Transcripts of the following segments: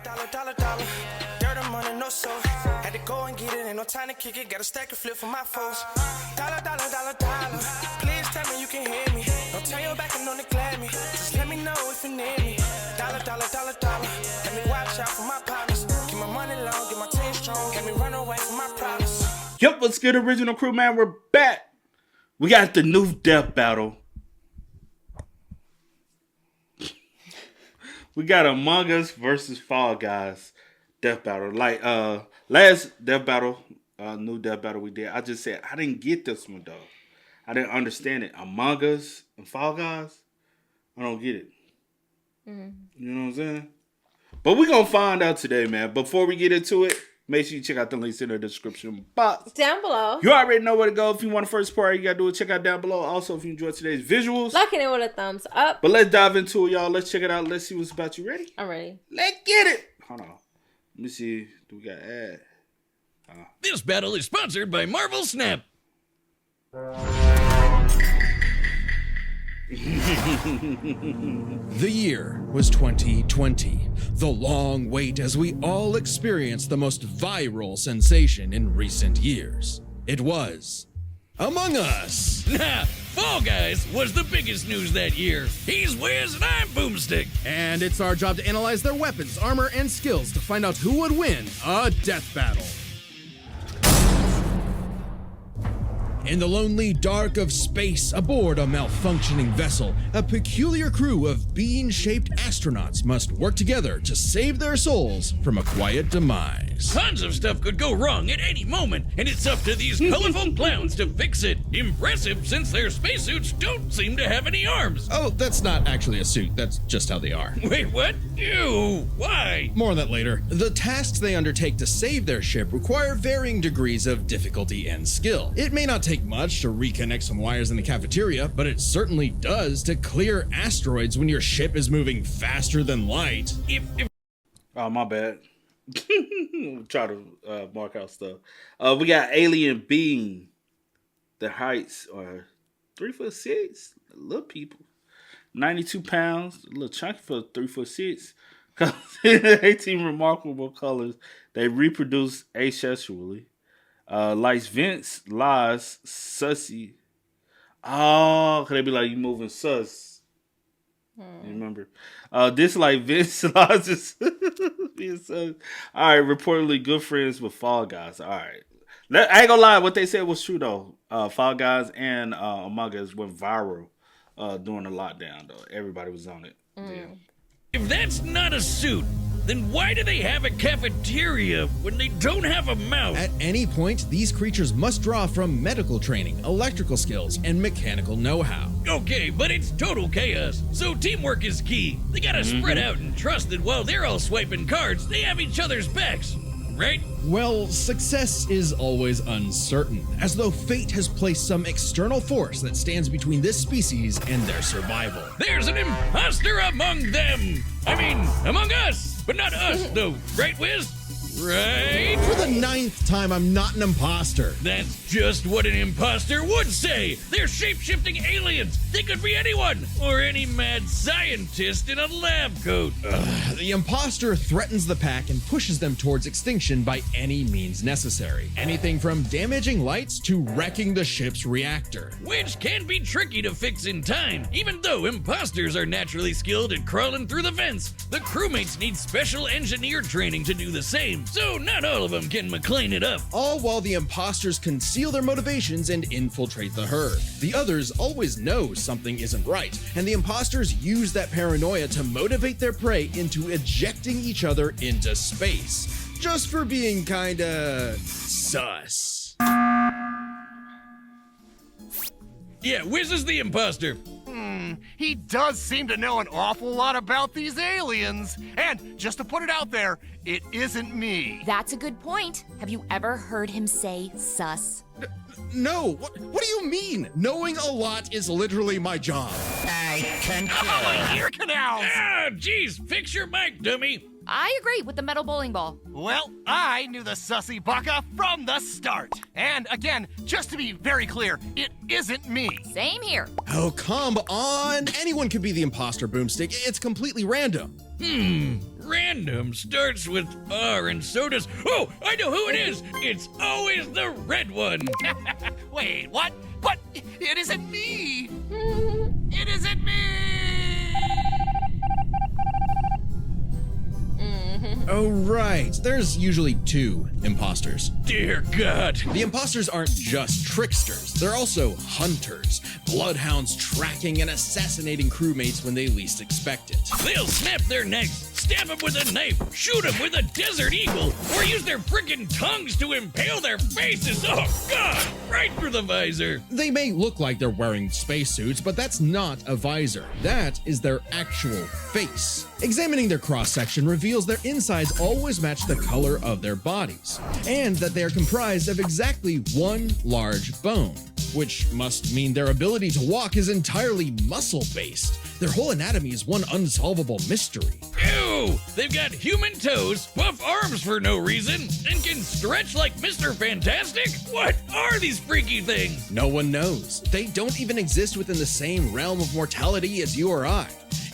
dollar. Dirt and money, no soul. Had to go and get it, ain't no time to kick it. Got a stack and flip for my foes. Dollar. Please tell me you can hear me. Don't turn your back and don't neglect me. Just let me know if you need me. Dollar. Let me watch out for my partners. Keep my money long, get my team strong. Let me run away from my problems. Yep, what's good, original crew, man? We're back. We got the new death battle. We got Among Us versus Fall Guys death battle. Like last death battle, new death battle we did. I just said I didn't get this one though. I didn't understand it. Among Us and Fall Guys, I don't get it. You know what I'm saying? But we're gonna find out today, man. Before we get into it, make sure you check out the links in the description box. Down below. You already know where to go. If you want the first part, you got to do it. Check out down below. Also, if you enjoyed today's visuals. Liking it with a thumbs up. But let's dive into it, y'all. Let's check it out. Let's see what's about. You ready? I'm ready. Let's get it. Hold on. Let me see. Do we got ad? This battle is sponsored by Marvel Snap. The year was 2020. The long wait as we all experienced the most viral sensation in recent years. It was Among Us. Nah, Fall Guys was the biggest news that year. He's Wiz and I'm Boomstick. And it's our job to analyze their weapons, armor, and skills to find out who would win a death battle. In the lonely dark of space, aboard a malfunctioning vessel, a peculiar crew of bean-shaped astronauts must work together to save their souls from a quiet demise. Tons of stuff could go wrong at any moment, and it's up to these colorful clowns to fix it. Impressive, since their spacesuits don't seem to have any arms. Oh, that's not actually a suit, that's just how they are. Wait, what? Ew, why? More on that later. The tasks they undertake to save their ship require varying degrees of difficulty and skill. It may not take much to reconnect some wires in the cafeteria, but it certainly does to clear asteroids when your ship is moving faster than light. Oh, my bad. Try to mark out stuff. We got Alien Being. The heights are 3'6", little people. 92 pounds, a little chunky for 3'6". 18 remarkable colors. They reproduce asexually. Likes Vince, lies, sussy. Oh, could they be like you moving sus? You remember? Dislike Vince, lies, is being sus. All right, reportedly good friends with Fall Guys. All right. I ain't gonna lie, what they said was true though. Fall Guys and Among Us went viral during the lockdown though. Everybody was on it. Yeah. If that's not a suit, then why do they have a cafeteria when they don't have a mouth? At any point, these creatures must draw from medical training, electrical skills, and mechanical know-how. Okay, but it's total chaos, so teamwork is key. They gotta spread out and trust that while they're all swiping cards, they have each other's backs, right? Well, success is always uncertain, as though fate has placed some external force that stands between this species and their survival. There's an imposter among them! I mean, among us! But not us, though, right, Wiz? Right? For the 9th time, I'm not an imposter. That's just what an imposter would say! They're shape-shifting aliens! They could be anyone! Or any mad scientist in a lab coat! The imposter threatens the pack and pushes them towards extinction by any means necessary. Anything from damaging lights to wrecking the ship's reactor. Which can be tricky to fix in time. Even though imposters are naturally skilled at crawling through the vents, the crewmates need special engineer training to do the same. So not all of them can McLean it up. All while the imposters conceal their motivations and infiltrate the herd. The others always know something isn't right, and the imposters use that paranoia to motivate their prey into ejecting each other into space. Just for being kinda sus. Yeah, Wiz is the imposter. He does seem to know an awful lot about these aliens. And just to put it out there, it isn't me. That's a good point. Have you ever heard him say sus? No, what do you mean? Knowing a lot is literally my job. Ear canals! Ah, geez, fix your mic, dummy. I agree with the metal bowling ball. Well, I knew the sussy baka from the start. And again, just to be very clear, it isn't me. Same here. Oh, come on. Anyone could be the imposter, Boomstick. It's completely random. random starts with R and so does... Oh, I know who it is! It's always the red one! Wait, what? But it isn't me! It isn't me! Oh, right. There's usually 2 imposters. Dear God! The imposters aren't just tricksters, they're also hunters, bloodhounds tracking and assassinating crewmates when they least expect it. They'll snap their necks, stab them with a knife, shoot them with a desert eagle, or use their frickin' tongues to impale their faces. Oh, God! Right through the visor. They may look like they're wearing spacesuits, but that's not a visor. That is their actual face. Examining their cross-section reveals their insides always match the color of their bodies, and that they are comprised of exactly one large bone, which must mean their ability to walk is entirely muscle-based. Their whole anatomy is one unsolvable mystery. Ew! They've got human toes, buff arms for no reason, and can stretch like Mr. Fantastic? What are these freaky things? No one knows. They don't even exist within the same realm of mortality as you or I.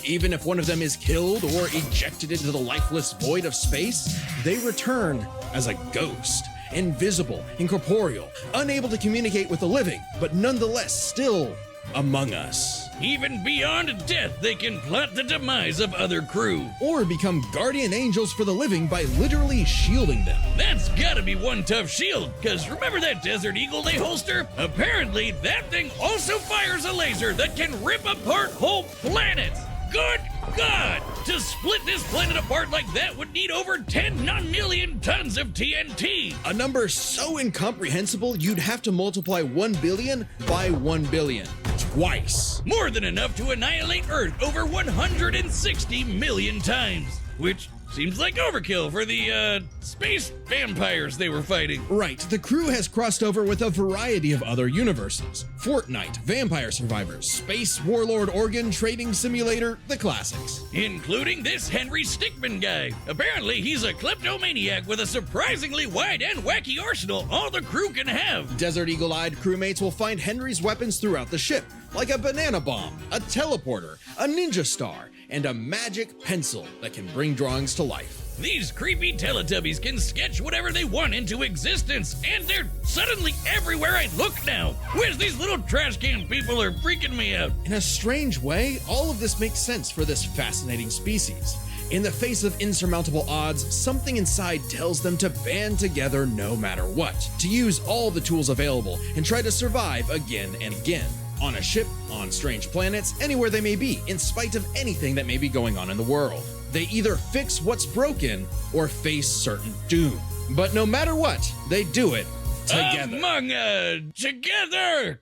Even if one of them is killed or ejected into the lifeless void of space, they return as a ghost. Invisible, incorporeal, unable to communicate with the living, but nonetheless still among us. Even beyond death, they can plot the demise of other crew. Or become guardian angels for the living by literally shielding them. That's gotta be one tough shield, cause remember that Desert Eagle they holster? Apparently, that thing also fires a laser that can rip apart whole planets! Good God! To split this planet apart like that would need over 10 non-million tons of TNT! A number so incomprehensible you'd have to multiply 1 billion by 1 billion. Twice. More than enough to annihilate Earth over 160 million times. Which seems like overkill for the, space vampires they were fighting. Right, the crew has crossed over with a variety of other universes. Fortnite, Vampire Survivors, Space Warlord Organ Trading Simulator, the classics. Including this Henry Stickmin guy. Apparently he's a kleptomaniac with a surprisingly wide and wacky arsenal all the crew can have. Desert Eagle-eyed crewmates will find Henry's weapons throughout the ship, like a banana bomb, a teleporter, a ninja star, and a magic pencil that can bring drawings to life. These creepy Teletubbies can sketch whatever they want into existence, and they're suddenly everywhere I look now. Where's these little trash can people are freaking me out? In a strange way, all of this makes sense for this fascinating species. In the face of insurmountable odds, something inside tells them to band together no matter what, to use all the tools available and try to survive again and again. On a ship, on strange planets, anywhere they may be, in spite of anything that may be going on in the world. They either fix what's broken or face certain doom. But no matter what, they do it together. Together!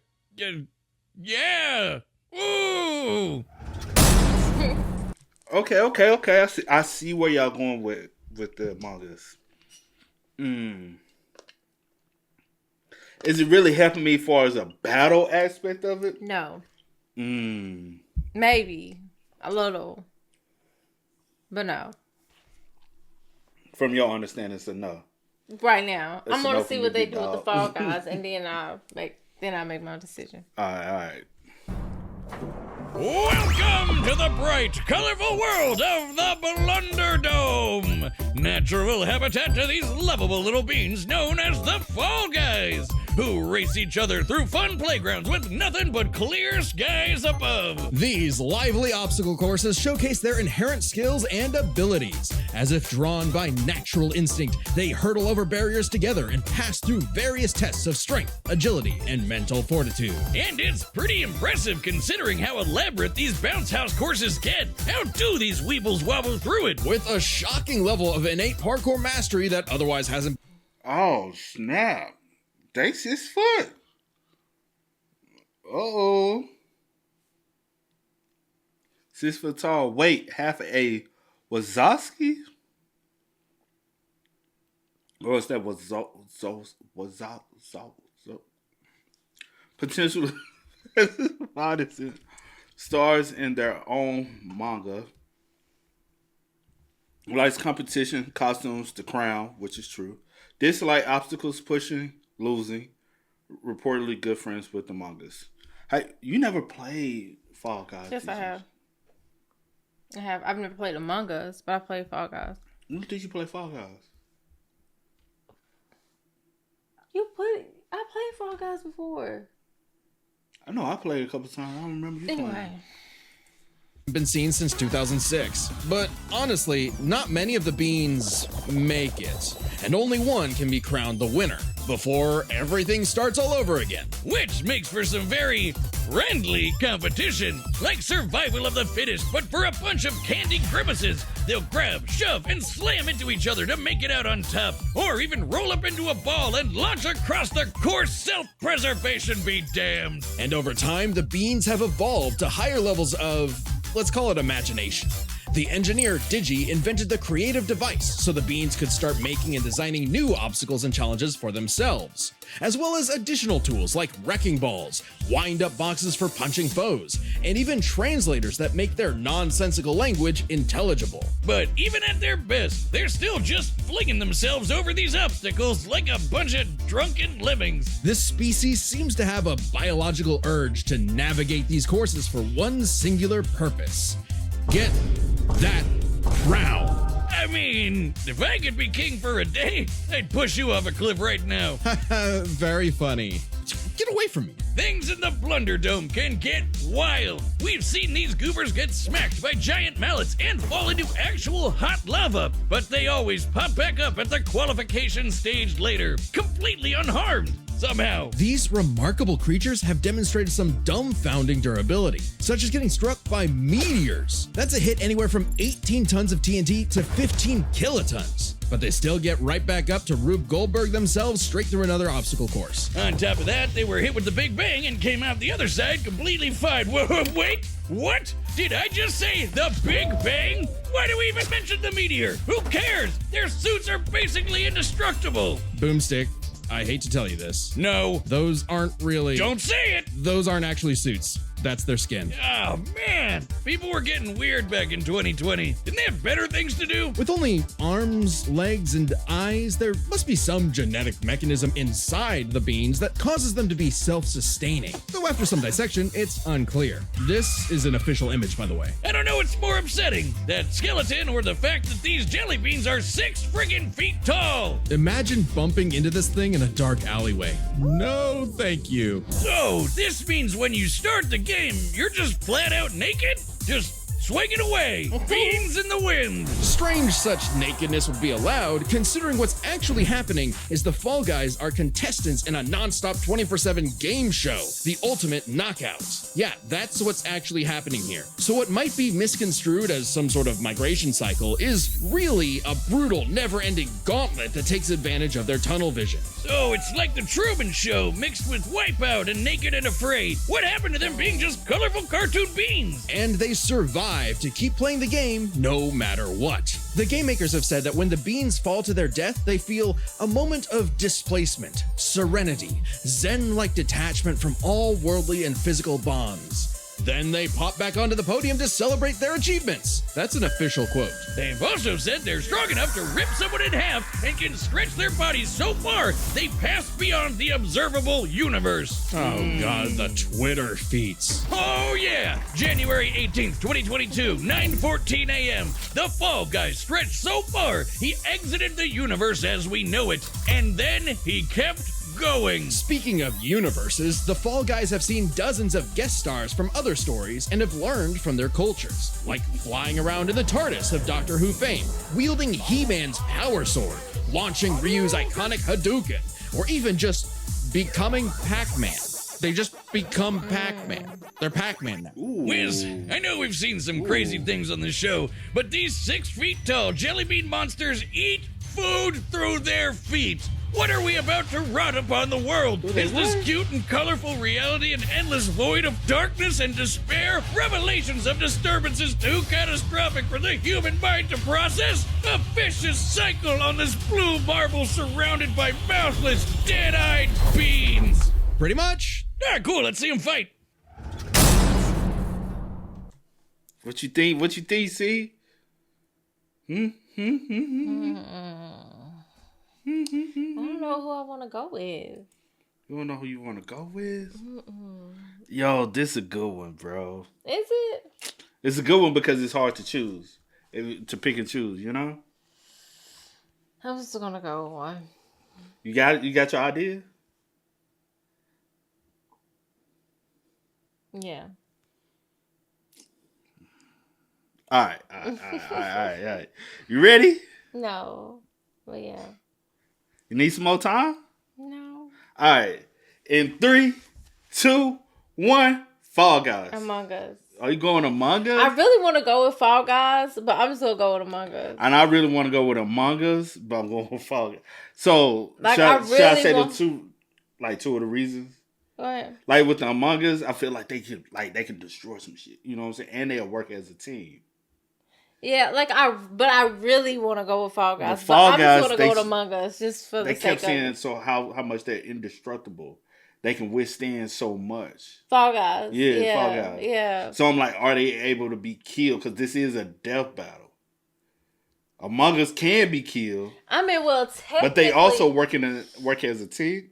Yeah! Ooh! Okay. I see where y'all going with the Among Us. Is it really helping me as far as a battle aspect of it? No. Maybe. A little. But no. From your understanding, it's a no. Right now. It's I'm gonna no see for what me, they big do with the dog. Fall Guys, and then I'll make my decision. All right. Welcome to the bright, colorful world of the Blunderdome! Natural habitat to these lovable little beings known as the Fall Guys, who race each other through fun playgrounds with nothing but clear skies above. These lively obstacle courses showcase their inherent skills and abilities. As if drawn by natural instinct, they hurtle over barriers together and pass through various tests of strength, agility, and mental fortitude. And it's pretty impressive considering how elaborate these bounce house courses get. How do these weebles wobble through it? With a shocking level of innate parkour mastery that otherwise hasn't. Oh, snap. They 6 foot. Uh-oh. 6 foot tall. Weight, half a Wazowski? Or is that potential odyssey stars in their own manga. Likes competition, costumes, the crown, which is true. Dislike obstacles, pushing, losing. Reportedly good friends with the mangas. Hey, you never played Fall Guys? Yes, I have. I have. I've never played Among Us, but I played Fall Guys. When did you play Fall Guys? I played Fall Guys before. I know I played a couple times. I don't remember you playing. Anyway. Been seen since 2006, but honestly, not many of the beans make it, and only one can be crowned the winner before everything starts all over again. Which makes for some very friendly competition, like survival of the fittest, but for a bunch of candy grimaces. They'll grab, shove, and slam into each other to make it out on top, or even roll up into a ball and launch across the course. Self-preservation be damned. And over time, the beans have evolved to higher levels of, let's call it imagination. The engineer Digi invented the creative device so the beans could start making and designing new obstacles and challenges for themselves, as well as additional tools like wrecking balls, wind-up boxes for punching foes, and even translators that make their nonsensical language intelligible. But even at their best, they're still just flinging themselves over these obstacles like a bunch of drunken lemmings. This species seems to have a biological urge to navigate these courses for one singular purpose: get that crown. I mean, if I could be king for a day, I'd push you off a cliff right now. Very funny. Get away from me. Things in the Blunder Dome can get wild. We've seen these goobers get smacked by giant mallets and fall into actual hot lava, but they always pop back up at the qualification stage later, completely unharmed. Somehow. These remarkable creatures have demonstrated some dumbfounding durability, such as getting struck by meteors. That's a hit anywhere from 18 tons of TNT to 15 kilotons. But they still get right back up to Rube Goldberg themselves straight through another obstacle course. On top of that, they were hit with the Big Bang and came out the other side completely fine. Whoa, wait, what? Did I just say the Big Bang? Why do we even mention the meteor? Who cares? Their suits are basically indestructible. Boomstick, I hate to tell you this. No. Those aren't really... Don't say it! Those aren't actually suits. That's their skin. Oh, man. People were getting weird back in 2020. Didn't they have better things to do? With only arms, legs, and eyes, there must be some genetic mechanism inside the beans that causes them to be self-sustaining. Though after some dissection, it's unclear. This is an official image, by the way. I don't know what's more upsetting, that skeleton or the fact that these jelly beans are 6 friggin' feet tall. Imagine bumping into this thing in a dark alleyway. No, thank you. So, this means when you start the game, you're just flat out naked? Just swinging away, beans in the wind. Strange such nakedness would be allowed, considering what's actually happening is the Fall Guys are contestants in a non-stop 24/7 game show, the Ultimate Knockout. Yeah, that's what's actually happening here. So what might be misconstrued as some sort of migration cycle is really a brutal, never-ending gauntlet that takes advantage of their tunnel vision. So it's like the Truman Show mixed with Wipeout and Naked and Afraid. What happened to them being just colorful cartoon beans? And they survive to keep playing the game no matter what. The game makers have said that when the beans fall to their death, they feel a moment of displacement, serenity, zen-like detachment from all worldly and physical bonds. Then they pop back onto the podium to celebrate their achievements. That's an official quote. They've also said they're strong enough to rip someone in half and can stretch their bodies so far they pass beyond the observable universe. Oh god, the Twitter feats. Oh yeah! January 18th, 2022, 9:14 a.m. The Fall Guy stretched so far, he exited the universe as we know it. And then he kept going. Speaking of universes, the Fall Guys have seen dozens of guest stars from other stories and have learned from their cultures, like flying around in the TARDIS of Doctor Who fame, wielding He-Man's power sword, launching Ryu's iconic Hadouken, or even just becoming Pac-Man. They just become Pac-Man. They're Pac-Man now. Wiz, I know we've seen some crazy things on the show, but these 6 feet tall jelly bean monsters eat food through their feet. What are we about to rot upon the world? Is this cute and colorful reality an endless void of darkness and despair? Revelations of disturbances too catastrophic for the human mind to process? A vicious cycle on this blue marble surrounded by mouthless, dead-eyed beans. Pretty much. Ah, cool, let's see them fight. What you think? What you think, see? I don't know who I want to go with. You don't know who you want to go with? Yo, this a good one, bro. Is it? It's a good one because it's hard to choose, to pick and choose. You know. I'm just gonna go with one. You got your idea. Yeah. All right. You ready? No. But yeah. You need some more time? No. All right. In 3, 2, 1, Fall Guys. Among Us. Are you going Among Us? I really want to go with Fall Guys, but I'm still going with Among Us. And I really want to go with Among Us, but I'm going with Fall Guys. So, Like, should I say want... the two of the reasons? Go ahead. Like with the Among Us, I feel like they could destroy some shit. You know what I'm saying? And they'll work as a team. Yeah, but I really want to go with Fall Guys. Fall but Guys, I'm just going to go with Among Us just for the sake of it. They kept saying so how much they're indestructible. They can withstand so much. Fall Guys. Yeah, Fall Guys. Yeah. So I'm like, are they able to be killed? Because this is a death battle. Among Us can be killed. I mean, well, technically... But they also work as a team.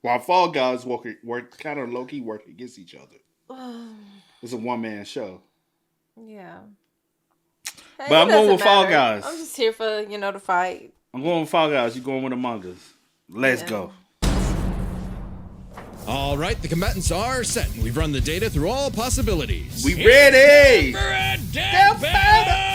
While Fall Guys work kind of low-key work against each other. It's a one-man show. Yeah. Hey, but I'm going with Fall Guys. I'm just here for, the fight. I'm going with Fall Guys. You're going with Among Us. Let's go. All right, the combatants are set, and we've run the data through all possibilities. We ready! For a death battle!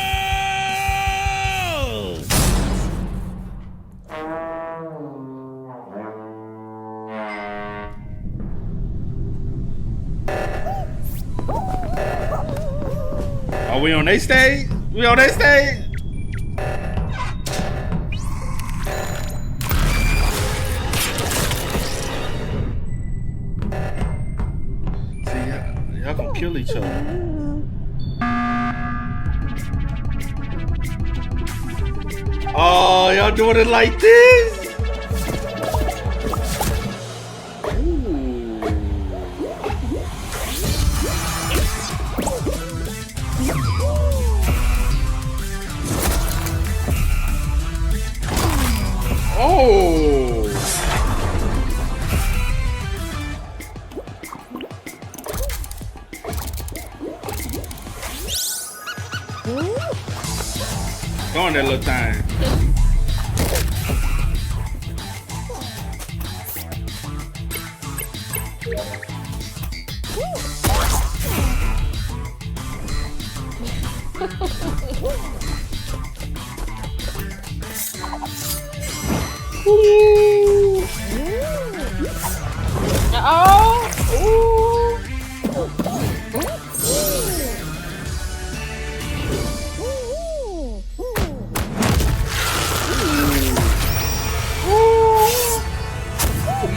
Are we on their stage? We on their stage? See, y'all gonna kill each other. Oh, y'all doing it like this? Oh! Go on that little thing.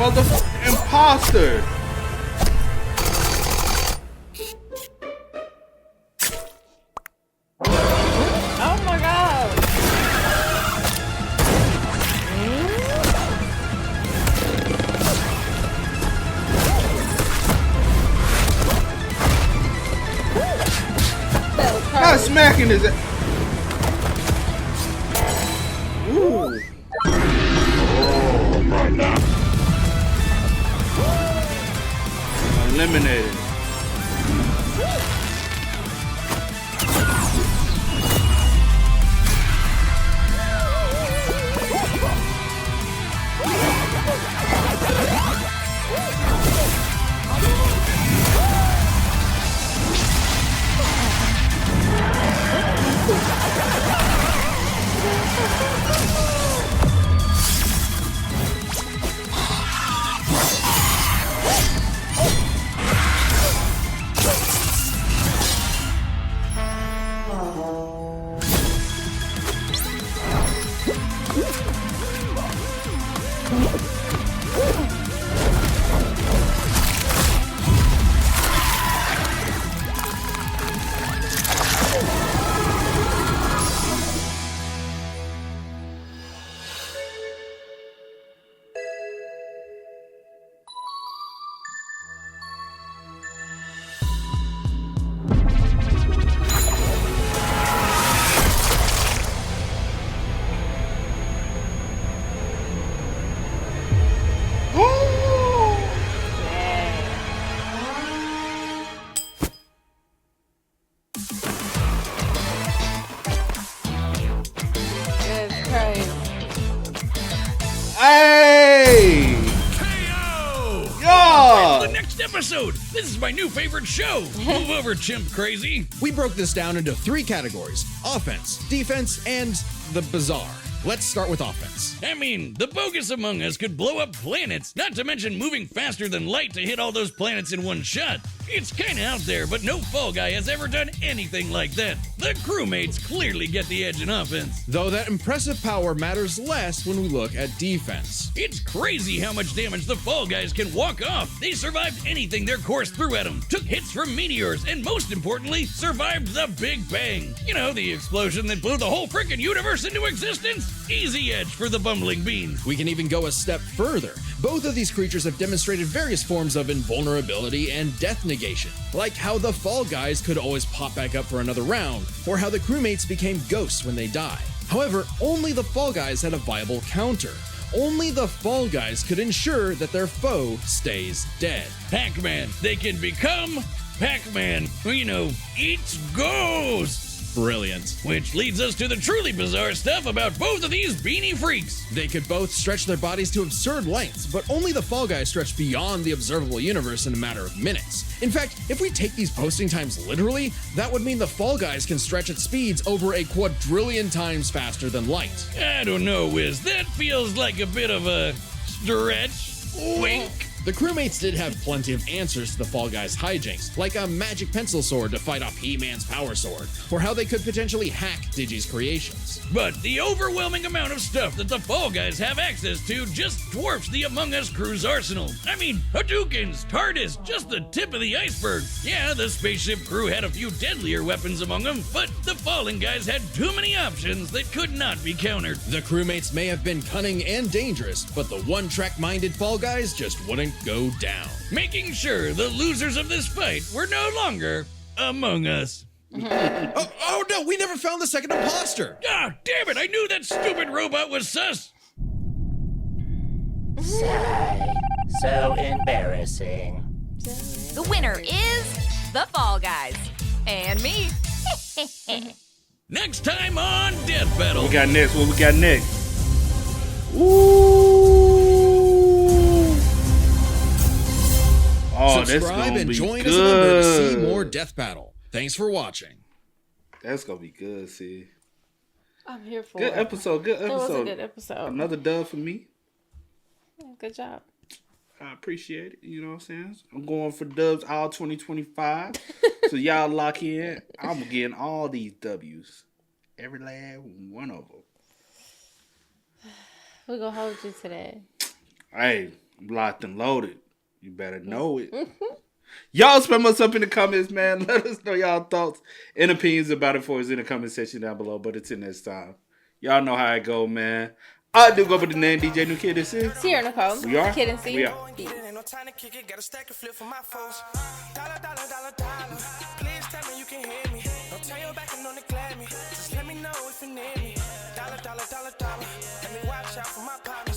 Motherfucking imposter. Oh my god. Not smacking his ass. Ooh. Eliminated. Hey! KO! Yeah! The next episode. This is my new favorite show. Move over, chimp crazy. We broke this down into 3 categories: offense, defense, and the bizarre. Let's start with offense. I mean, the bogus Among Us could blow up planets, not to mention moving faster than light to hit all those planets in one shot. It's kinda out there, but no Fall Guy has ever done anything like that. The crewmates clearly get the edge in offense. Though that impressive power matters less when we look at defense. It's crazy how much damage the Fall Guys can walk off. They survived anything their course threw at them, took hits from meteors, and most importantly, survived the Big Bang. You know, the explosion that blew the whole frickin' universe into existence? Easy edge for the bumbling beans. We can even go a step further. Both of these creatures have demonstrated various forms of invulnerability and death negation, like how the Fall Guys could always pop back up for another round, or how the crewmates became ghosts when they die. However, only the Fall Guys had a viable counter. Only the Fall Guys could ensure that their foe stays dead. Pac-Man, they can become Pac-Man, who, you know, eats ghosts. Brilliant. Which leads us to the truly bizarre stuff about both of these beanie freaks. They could both stretch their bodies to absurd lengths, but only the Fall Guys stretch beyond the observable universe in a matter of minutes. In fact, if we take these posting times literally, that would mean the Fall Guys can stretch at speeds over a quadrillion times faster than light. I don't know, Wiz. That feels like a bit of a stretch. Wink. The crewmates did have plenty of answers to the Fall Guys' hijinks, like a magic pencil sword to fight off He-Man's power sword, or how they could potentially hack Digi's creations. But the overwhelming amount of stuff that the Fall Guys have access to just dwarfs the Among Us crew's arsenal. I mean, Hadoukens, TARDIS, just the tip of the iceberg. Yeah, the spaceship crew had a few deadlier weapons among them, but the Fallen Guys had too many options that could not be countered. The crewmates may have been cunning and dangerous, but the one-track-minded Fall Guys just wouldn't go down. Making sure the losers of this fight were no longer Among Us. Oh no, we never found the second imposter! Ah, damn it, I knew that stupid robot was sus! Sigh. So embarrassing. The winner is the Fall Guys. And me. Next time on Death Battle. What we got next? What we got next? Ooh. Oh, Subscribe that's gonna and be join good. as a member to see more Death Battle. Thanks for watching. That's gonna be good, see. I'm here for Good it. episode, good episode. That was a good episode. Another dub for me. Yeah, good job. I appreciate it. You know what I'm saying? I'm going for dubs all 2025. So y'all lock in. I'm getting all these W's. Every last one of them. We're going to hold you today. Hey, I'm locked and loaded. You better know it. Y'all spam us up in the comments, man. Let us know y'all thoughts and opinions about it for us in the comment section down below. But until next time, y'all know how it go, man. I do go by the name DJ New Kid. This is Sierra Nicole. We are. Kid and C. We are. Ain't no time to kick it, got a stack of flip for my foes. Dollar, dollar, dollar, dollar. Please tell me you can hear me. Don't turn your back and don't neglect me. Just let me know if you need me. Dollar, dollar, dollar, dollar. Let me watch out for my partner.